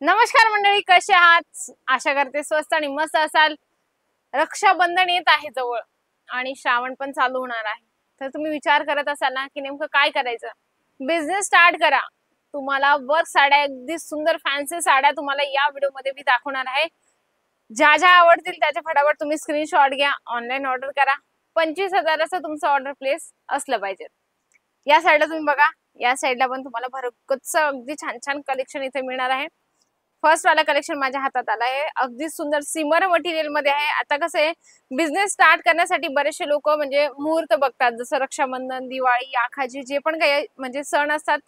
नमस्कार मंडळी, कसे आहात? आशा करते स्वस्त आणि मस्त असाल। रक्षाबंधन येत आहे जवळ आणि श्रावण पण चालू होणार आहे। तर तुम्ही विचार करत असाल ना की नेमकं काय करायचं? बिझनेस स्टार्ट करा। तुम्हाला वर्क साड्या, अगदी सुंदर फॅन्सी साड्या तुम्हाला या व्हिडिओ मध्ये मी दाखवणार आहे। ज्या ज्या आवडतील त्याच्या फटाफट तुम्ही स्क्रीनशॉट घ्या, ऑनलाईन ऑर्डर करा। 25,000चं तुमचं ऑर्डर प्लेस असलं पाहिजे। या साईडला तुम्ही बघा, या साईडला पण तुम्हाला भरगच्च अगदी छान छान कलेक्शन इथे मिळणार आहे। फर्स्ट वाला कलेक्शन माझ्या हातात आला आहे, अगदी सुंदर सिमर मटेरियल मध्ये आहे। आता कसं आहे, बिझनेस स्टार्ट करण्यासाठी बरेचसे लोक म्हणजे मुहूर्त बघतात, जसं रक्षाबंधन, दिवाळी, आखाजी जे पण काही म्हणजे सण असतात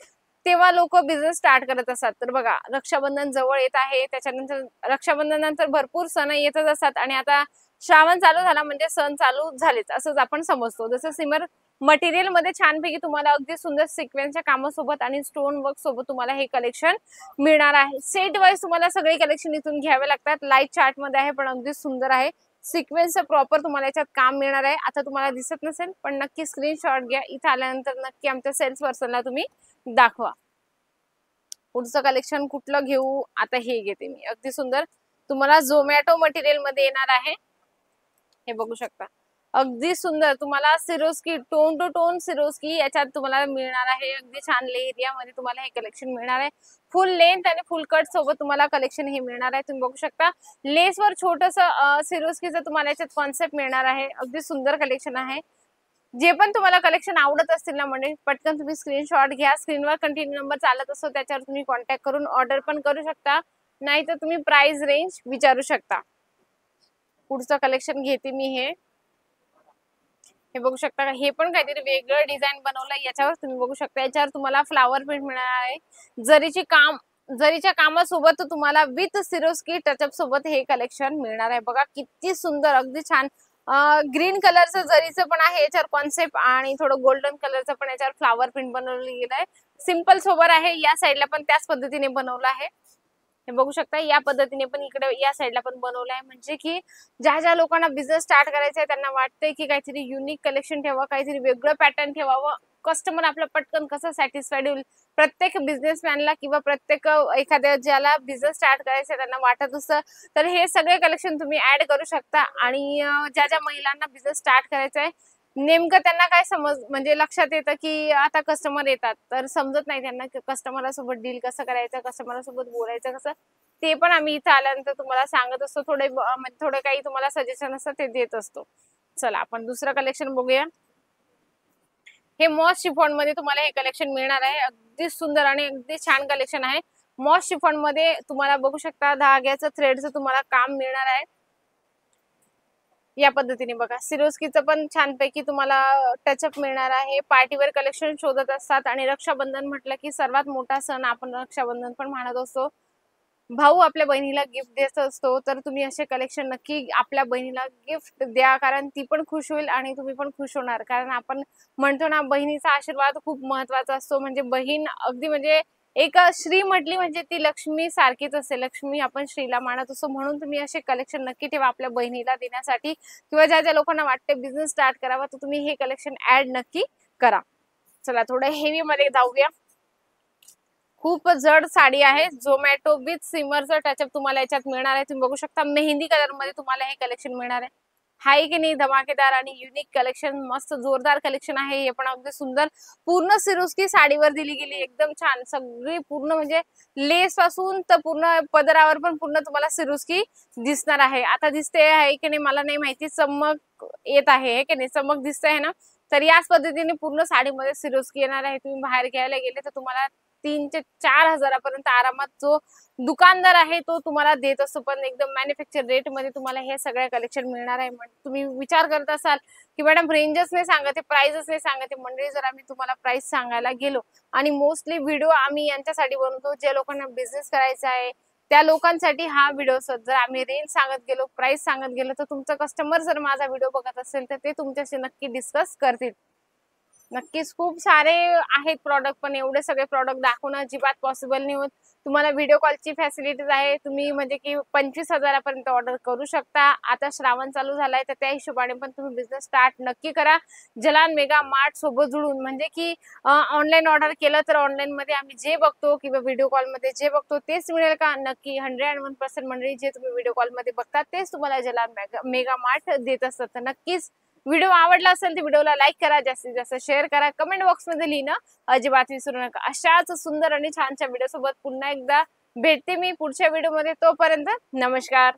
तेव्हा लोक बिझनेस स्टार्ट करत असतात। तर बघा, रक्षाबंधन जवळ येत आहे, त्याच्यानंतर रक्षाबंधन नंतर भरपूर सण येतच असतात आणि आता श्रावण चालू झाला म्हणजे सण चालू झालेच असंच आपण समजतो। जसं सिमर मटेरियल मध्ये छानपैकी तुम्हाला अगदी सुंदर सिक्वेन्सच्या कामासोबत आणि स्टोन वर्क सोबत तुम्हाला हे कलेक्शन मिळणार आहे। सेट वाईज तुम्हाला सगळे कलेक्शन इथून घ्यावे लागतात। लाईट चार्ट मध्ये आहे पण अगदी सुंदर आहे। सिक्वेन्सचं प्रॉपर तुम्हाला याच्यात काम मिळणार आहे। आता तुम्हाला दिसत नसेल पण नक्की स्क्रीनशॉट घ्या, इथे आल्यानंतर नक्की आमच्या सेल्स पर्सनला तुम्ही दाखवा। पुढचं कलेक्शन कुठलं घेऊ? आता हे घेते मी, अगदी सुंदर तुम्हाला झोमॅटो मटेरियल मध्ये येणार आहे। हे बघू शकता, अगदी सुंदर तुम्हाला सिरोस्की, टोन टू टोन सिरोस्की याच्यात तुम्हाला मिळणार आहे। अगदी छान एरिया मध्ये तुम्हाला हे कलेक्शन मिळणार आहे। फुल लेंथ आणि फुल कट सोबत तुम्हाला कलेक्शन हे मिळणार आहे। तुम्ही बघू शकता, लेस वर छोटस सिरोस्कीचं तुम्हाला याच्यात कॉन्सेप्ट मिळणार आहे। अगदी सुंदर कलेक्शन आहे। जे पण तुम्हाला कलेक्शन आवडत असतील ना म्हणजे पटकन तुम्ही स्क्रीनशॉट घ्या, स्क्रीनवर कंटिन्यू नंबर चालत असतो त्याच्यावर तुम्ही कॉन्टॅक्ट करून ऑर्डर पण करू शकता, नाहीतर तुम्ही प्राइस रेंज विचारू शकता। पुढचं कलेक्शन घेते मी, हे बघू शकता, हे पण काहीतरी वेगळं डिझाइन बनवलंय याच्यावर। तुम्ही बघू शकता याच्यावर तुम्हाला फ्लावर प्रिंट मिळणार आहे। जरीच्या कामासोबत तुम्हाला विथ सिरोस्की टचअप सोबत हे कलेक्शन मिळणार आहे। बघा किती सुंदर, अगदी छान ग्रीन कलरचं जरीचं पण आहे याच्यावर कॉन्सेप्ट आणि थोडं गोल्डन कलरचं पण याच्यावर फ्लावर प्रिंट बनवलं गेलं आहे। सिंपल सोबर आहे, या साईडला पण त्याच पद्धतीने बनवलं आहे। हे बघू शकता, या पद्धतीने पण इकडे या साईडला पण बनवलं आहे। म्हणजे की ज्या ज्या लोकांना बिझनेस स्टार्ट करायचा आहे त्यांना वाटतंय की काहीतरी युनिक कलेक्शन ठेवा, काहीतरी वेगळं पॅटर्न ठेवावं, कस्टमर आपलं पटकन कसं सॅटिस्फाईड होईल। प्रत्येक बिझनेसमॅनला किंवा प्रत्येक एखाद्या ज्याला बिझनेस स्टार्ट करायचा त्यांना वाटत असतं, तर हे सगळे कलेक्शन तुम्ही ऍड करू शकता। आणि ज्या ज्या महिलांना बिझनेस स्टार्ट करायचा आहे नेमकं त्यांना काय म्हणजे लक्षात येतं की आता कस्टमर येतात तर समजत नाही त्यांना कस्टमरसोबत डील कसं करायचं, कस्टमरसोबत बोलायचं कसं, ते पण आम्ही इथं आल्यानंतर तुम्हाला सांगत असतो। थोडे काही तुम्हाला सजेशन असतं ते देत असतो। चला आपण दुसरं कलेक्शन बघूया। हे मॉस शिफॉन मध्ये तुम्हाला हे कलेक्शन मिळणार आहे। अगदी सुंदर आणि अगदी छान कलेक्शन आहे। मॉस शिफॉन मध्ये तुम्हाला बघू शकता धाग्याचं, थ्रेडचं तुम्हाला काम मिळणार आहे। या पद्धतीने बघा, सिरोस्कीचं पण छानपैकी तुम्हाला टचअप मिळणार आहे। पार्टीवेअर कलेक्शन शोधत असतात आणि रक्षाबंधन म्हटलं की सर्वात मोठा सण आपण रक्षाबंधन पण मानत असतो। भाऊ आपल्या बहिणीला गिफ्ट देत असतो, तर तुम्ही असे कलेक्शन नक्की आपल्या बहिणीला गिफ्ट द्या, कारण ती पण खुश होईल आणि तुम्ही पण खुश होणार। कारण आपण म्हणतो ना, बहिणीचा आशीर्वाद खूप महत्वाचा असतो। म्हणजे बहीण अगदी म्हणजे एक श्री म्हटली म्हणजे ती लक्ष्मी सारखीच असते, लक्ष्मी आपण श्रीला मानत असतो। म्हणून तुम्ही असे कलेक्शन नक्की ठेवा आपल्या बहिणीला देण्यासाठी, किंवा ज्या ज्या लोकांना वाटते बिझनेस स्टार्ट करावा तर तुम्ही हे कलेक्शन ऍड नक्की करा। चला थोडं हेवी मध्ये जाऊया। खूप जड साडी आहे, झोमॅटो विथ सिमरचं टचअप तुम्हाला याच्यात मिळणार आहे। तुम्ही बघू शकता मेहंदी कलर मध्ये तुम्हाला हे कलेक्शन मिळणार आहे। हाय की नाही धमाकेदार आणि युनिक कलेक्शन, मस्त जोरदार कलेक्शन आहे। हे पण अगदी सुंदर पूर्ण सिरोस्की साडीवर दिली गेली, एकदम छान सगळी पूर्ण म्हणजे लेस पासून तर पूर्ण पदरावर पण पूर्ण तुम्हाला सिरोस्की दिसणार आहे। आता दिसते आहे की नाही मला नाही माहिती, चमक येत आहे की नाही, चमक दिसते आहे ना, तर याच पद्धतीने पूर्ण साडीमध्ये सिरोस्की येणार आहे। तुम्ही बाहेर घ्यायला गेले तर तुम्हाला 3 ते 4 हजारापर्यंत आरामात जो दुकानदार आहे तो तुम्हाला देत असतो, पण एकदम मॅन्युफॅक्चर रेट मध्ये तुम्हाला हे सगळ्या कलेक्शन मिळणार आहे. तुम्ही विचार करत असाल की मॅडम रेंजच नाही सांगत, प्राइसच नाही सांगत मंडळी. जर आम्ही तुम्हाला प्राइस सांगायला गेलो आणि मोस्टली व्हिडिओ आम्ही यांच्यासाठी बनवतो जे लोकांना बिझनेस करायचा आहे त्या लोकांसाठी हा व्हिडिओ जर आम्ही रेंज सांगत गेलो, प्राइस सांगत गेलो, तर तुमचा कस्टमर जर माझा व्हिडिओ बघत असेल तर ते तुमच्याशी नक्की डिस्कस करतील. नक्कीच खूप सारे आहेत प्रॉडक्ट, पण एवढे सगळे प्रॉडक्ट दाखवणं अजिबात पॉसिबल नाही होत. तुम्हाला व्हिडिओ कॉलची फॅसिलिटीज आहे, तुम्ही म्हणजे की 25,000पर्यंत ऑर्डर करू शकता. आता श्रावण चालू झालाय तर त्या हिशोबाने पण तुम्ही बिझनेस स्टार्ट नक्की करा. जलान मेगा मार्ट सोबत जुळून, म्हणजे की ऑनलाईन ऑर्डर केलं तर ऑनलाईन मध्ये आम्ही जे बघतो किंवा व्हिडिओ कॉल मध्ये जे बघतो तेच मिळेल का? नक्की 101% मंडळी जे तुम्ही व्हिडिओ कॉल मध्ये बघता तेच तुम्हाला जलान मेगा मार्ट देत असतात. तर नक्कीच व्हिडिओ आवडला असेल तर व्हिडिओला लाईक करा, जास्तीत जास्त शेअर करा, कमेंट बॉक्स मध्ये लिहिणं अजिबात विसरू नका. अशाच सुंदर आणि छानच्या व्हिडिओ सोबत पुन्हा एकदा भेटते मी पुढच्या व्हिडिओ मध्ये. तोपर्यंत नमस्कार.